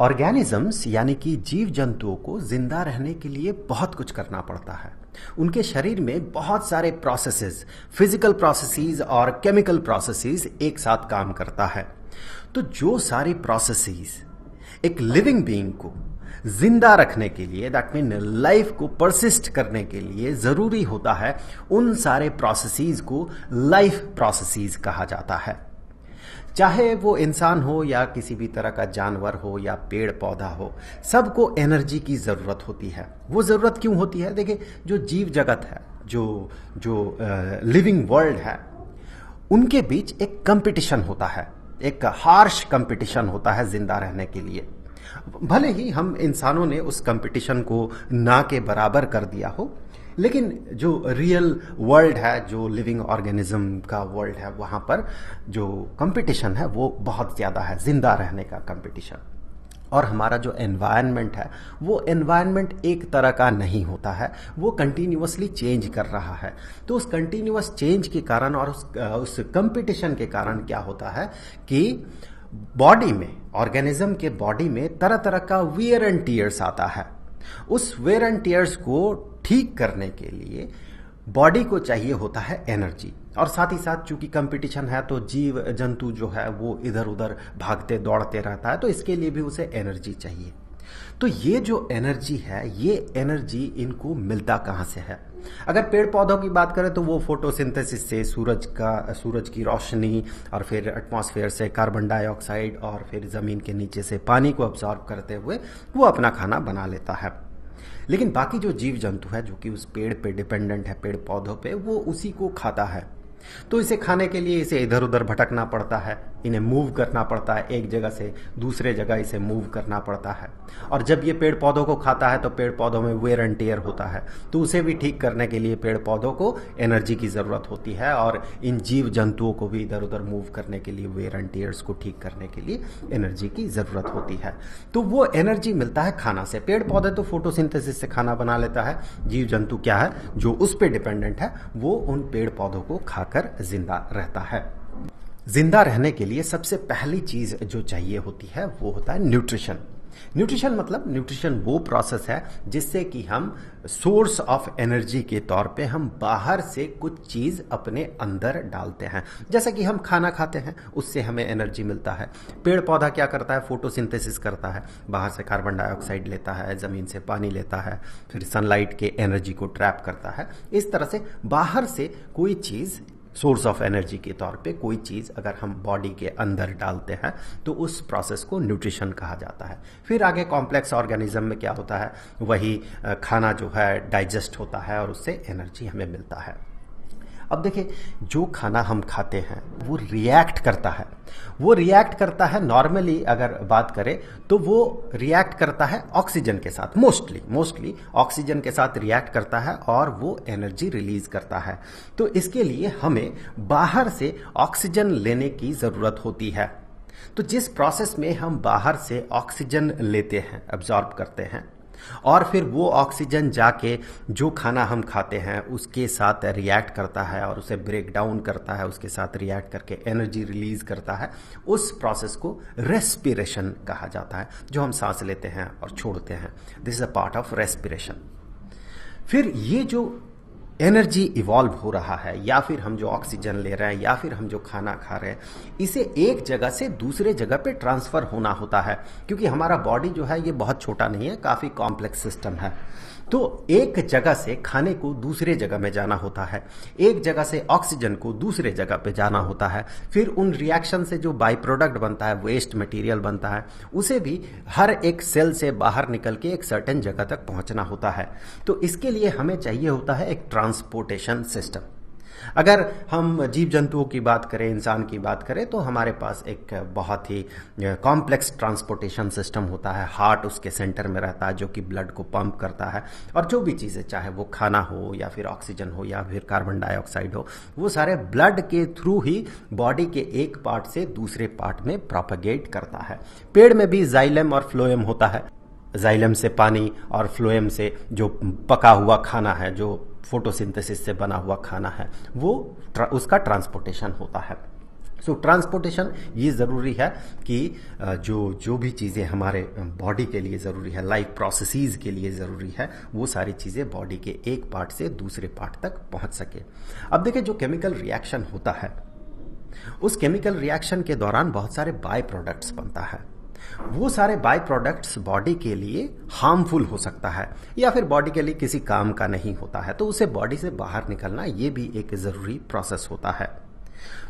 Organisms यानी कि जीव जंतुओं को जिंदा रहने के लिए बहुत कुछ करना पड़ता है। उनके शरीर में बहुत सारे प्रोसेसेस, फिजिकल प्रोसेसेस और केमिकल प्रोसेसेस एक साथ काम करता है। तो जो सारी प्रोसेसेस एक लिविंग बीइंग को जिंदा रखने के लिए, दैट मीन लाइफ को परसिस्ट करने के लिए जरूरी होता है, उन सारे प्रोसेसेस को लाइफ प्रोसेसेस कहा जाता है। चाहे वो इंसान हो या किसी भी तरह का जानवर हो या पेड़ पौधा हो, सबको एनर्जी की जरूरत होती है। वो जरूरत क्यों होती है? देखिए, जो जीव जगत है, जो लिविंग वर्ल्ड है, उनके बीच एक कंपटीशन होता है, एक हार्श कंपटीशन होता है जिंदा रहने के लिए। भले ही हम इंसानों ने उस कंपटीशन को ना के बराबर कर दिया हो, लेकिन जो रियल वर्ल्ड है, जो लिविंग ऑर्गेनिज्म का वर्ल्ड है, वहां पर जो कंपटीशन है वो बहुत ज्यादा है, जिंदा रहने का कंपटीशन। और हमारा जो एनवायरनमेंट है, वो एनवायरनमेंट एक तरह का नहीं होता है, वो कंटिन्यूअसली चेंज कर रहा है। तो उस कंटिन्यूअस चेंज के कारण और उस कंपटीशन के कारण क्या होता है कि बॉडी में, ऑर्गेनिज्म के बॉडी में तरह तरह का वियर एंड टीयर्स आता है। उस वेयर एंड टीयर्स को ठीक करने के लिए बॉडी को चाहिए होता है एनर्जी, और साथ ही साथ चूंकि कंपटीशन है तो जीव जंतु जो है वो इधर उधर भागते दौड़ते रहता है, तो इसके लिए भी उसे एनर्जी चाहिए। तो ये जो एनर्जी है, ये एनर्जी इनको मिलता कहाँ से है? अगर पेड़ पौधों की बात करें तो वो फोटोसिंथेसिस से सूरज की रोशनी और फिर एटमॉस्फेयर से कार्बन डाइऑक्साइड और फिर जमीन के नीचे से पानी को अब्सॉर्ब करते हुए वो अपना खाना बना लेता है। लेकिन बाकी जो जीव जंतु है, जो कि उस पेड़ पे डिपेंडेंट है, पेड़ पौधों पे, वो उसी को खाता है। तो इसे खाने के लिए इसे इधर उधर भटकना पड़ता है, इन्हें मूव करना पड़ता है, एक जगह से दूसरे जगह इसे मूव करना पड़ता है। और जब ये पेड़ पौधों को खाता है तो पेड़ पौधों में वेयर एंड टेयर होता है, तो उसे भी ठीक करने के लिए पेड़ पौधों को एनर्जी की जरूरत होती है, और इन जीव जंतुओं को भी इधर उधर मूव करने के लिए, वेयर एंड टेयर्स को ठीक करने के लिए एनर्जी की जरूरत होती है। तो वो एनर्जी मिलता है खाना से। पेड़ पौधे तो फोटोसिंथेसिस से खाना बना लेता है, जीव जंतु क्या है, जो उस पर डिपेंडेंट है, वो उन पेड़ पौधों को खाकर जिंदा रहता है। जिंदा रहने के लिए सबसे पहली चीज जो चाहिए होती है वो होता है न्यूट्रिशन। न्यूट्रिशन वो प्रोसेस है जिससे कि हम सोर्स ऑफ एनर्जी के तौर पे हम बाहर से कुछ चीज अपने अंदर डालते हैं। जैसे कि हम खाना खाते हैं, उससे हमें एनर्जी मिलता है। पेड़ पौधा क्या करता है? फोटोसिंथेसिस करता है, बाहर से कार्बन डाइऑक्साइड लेता है, जमीन से पानी लेता है, फिर सनलाइट के एनर्जी को ट्रैप करता है। इस तरह से बाहर से कोई चीज, सोर्स ऑफ एनर्जी के तौर पे कोई चीज अगर हम बॉडी के अंदर डालते हैं तो उस प्रोसेस को न्यूट्रिशन कहा जाता है। फिर आगे कॉम्प्लेक्स ऑर्गेनिज्म में क्या होता है, वही खाना जो है डाइजेस्ट होता है और उससे एनर्जी हमें मिलता है। अब देखिए, जो खाना हम खाते हैं वो रिएक्ट करता है नॉर्मली अगर बात करें तो वो रिएक्ट करता है ऑक्सीजन के साथ, मोस्टली ऑक्सीजन के साथ रिएक्ट करता है और वो एनर्जी रिलीज करता है। तो इसके लिए हमें बाहर से ऑक्सीजन लेने की जरूरत होती है। तो जिस प्रोसेस में हम बाहर से ऑक्सीजन लेते हैं, अब्सॉर्ब करते हैं, और फिर वो ऑक्सीजन जाके जो खाना हम खाते हैं उसके साथ रिएक्ट करता है और उसे ब्रेक डाउन करता है, उसके साथ रिएक्ट करके एनर्जी रिलीज करता है, उस प्रोसेस को रेस्पिरेशन कहा जाता है। जो हम सांस लेते हैं और छोड़ते हैं, this is a part of respiration. फिर ये जो एनर्जी इवॉल्व हो रहा है, या फिर हम जो ऑक्सीजन ले रहे हैं, या फिर हम जो खाना खा रहे हैं, इसे एक जगह से दूसरे जगह पे ट्रांसफर होना होता है। क्योंकि हमारा बॉडी जो है ये बहुत छोटा नहीं है, काफी कॉम्प्लेक्स सिस्टम है। तो एक जगह से खाने को दूसरे जगह में जाना होता है, एक जगह से ऑक्सीजन को दूसरे जगह पे जाना होता है। फिर उन रिएक्शन से जो बाई प्रोडक्ट बनता है, वेस्ट मटेरियल बनता है, उसे भी हर एक सेल से बाहर निकल के एक सर्टेन जगह तक पहुंचना होता है। तो इसके लिए हमें चाहिए होता है एक ट्रांसपोर्टेशन सिस्टम। अगर हम जीव जंतुओं की बात करें, इंसान की बात करें, तो हमारे पास एक बहुत ही कॉम्प्लेक्स ट्रांसपोर्टेशन सिस्टम होता है। हार्ट उसके सेंटर में रहता है जो कि ब्लड को पंप करता है, और जो भी चीज़ें, चाहे वो खाना हो या फिर ऑक्सीजन हो या फिर कार्बन डाइऑक्साइड हो, वो सारे ब्लड के थ्रू ही बॉडी के एक पार्ट से दूसरे पार्ट में प्रोपेगेट करता है। पेड़ में भी जाइलम और फ्लोएम होता है। जाइलम से पानी और फ्लोएम से जो पका हुआ खाना है, जो फोटोसिंथेसिस से बना हुआ खाना है, वो उसका ट्रांसपोर्टेशन होता है। सो ट्रांसपोर्टेशन ये ज़रूरी है कि जो भी चीज़ें हमारे बॉडी के लिए ज़रूरी है, लाइफ प्रोसेसेस के लिए ज़रूरी है, वो सारी चीज़ें बॉडी के एक पार्ट से दूसरे पार्ट तक पहुंच सके। अब देखिए, जो केमिकल रिएक्शन होता है, उस केमिकल रिएक्शन के दौरान बहुत सारे बाय प्रोडक्ट्स बनता है। वो सारे बाय प्रोडक्ट्स बॉडी के लिए हार्मफुल हो सकता है या फिर बॉडी के लिए किसी काम का नहीं होता है, तो उसे बॉडी से बाहर निकलना ये भी एक ज़रूरी प्रोसेस होता है।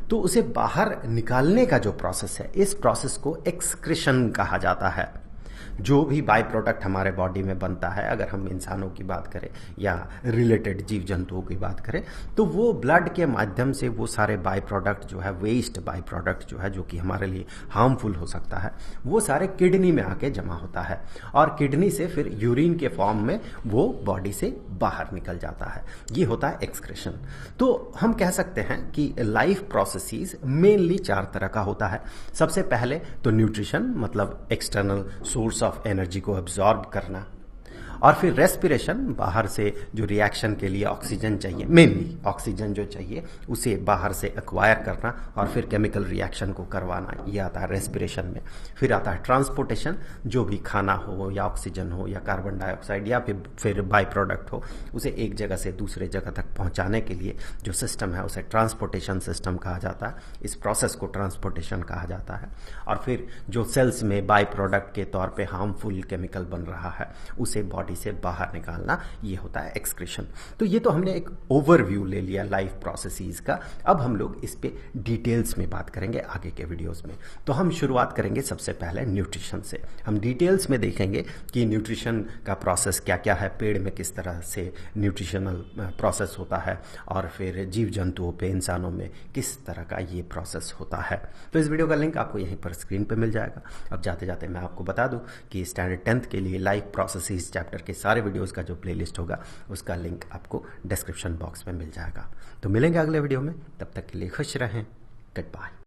तो उसे बाहर निकालने का जो प्रोसेस है, इस प्रोसेस को एक्सक्रीशन कहा जाता है। जो भी बाय प्रोडक्ट हमारे बॉडी में बनता है, अगर हम इंसानों की बात करें या रिलेटेड जीव जंतुओं की बात करें, तो वो ब्लड के माध्यम से वो सारे बाय प्रोडक्ट जो है, वेस्ट बाय प्रोडक्ट जो है, जो कि हमारे लिए हार्मफुल हो सकता है, वो सारे किडनी में आके जमा होता है और किडनी से फिर यूरिन के फॉर्म में वो बॉडी से बाहर निकल जाता है। ये होता है एक्सक्रीशन। तो हम कह सकते हैं कि लाइफ प्रोसेसेस मेनली 4 तरह का होता है। सबसे पहले तो न्यूट्रिशन, मतलब एक्सटर्नल सोर्स ऑफ एनर्जी को एब्जॉर्ब करना, और फिर रेस्पिरेशन, बाहर से जो रिएक्शन के लिए ऑक्सीजन चाहिए, मेनली ऑक्सीजन जो चाहिए उसे बाहर से एक्वायर करना और फिर केमिकल रिएक्शन को करवाना, ये आता है रेस्पिरेशन में। फिर आता है ट्रांसपोर्टेशन, जो भी खाना हो या ऑक्सीजन हो या कार्बन डाइऑक्साइड या फिर बाय प्रोडक्ट हो, उसे एक जगह से दूसरे जगह तक पहुंचाने के लिए जो सिस्टम है उसे ट्रांसपोर्टेशन सिस्टम कहा जाता है। इस प्रोसेस को ट्रांसपोर्टेशन कहा जाता है। और फिर जो सेल्स में बाय प्रोडक्ट के तौर पे हार्मफुल केमिकल बन रहा है, उसे बॉडी से बाहर निकालना, ये होता है एक्सक्रीशन। तो ये तो हमने एक ओवरव्यू ले लिया लाइफ प्रोसेसेस का। अब हम लोग इस पे डिटेल्स में बात करेंगे आगे के वीडियोस में। तो हम शुरुआत करेंगे सबसे पहले न्यूट्रिशन से। हम डिटेल्स में देखेंगे कि न्यूट्रिशन का प्रोसेस क्या क्या है, पेड़ में किस तरह से न्यूट्रिशनल प्रोसेस होता है, और फिर जीव जंतुओं पे, इंसानों में किस तरह का ये प्रोसेस होता है। तो इस वीडियो का लिंक आपको यहीं पर स्क्रीन पे मिल जाएगा। अब जाते जाते मैं आपको बता दूं कि स्टैंडर्ड 10th के लिए लाइफ प्रोसेसेस चैप्टर के सारे वीडियोस का जो प्लेलिस्ट होगा, उसका लिंक आपको डिस्क्रिप्शन बॉक्स में मिल जाएगा। तो मिलेंगे अगले वीडियो में, तब तक के लिए खुश रहें। Good bye.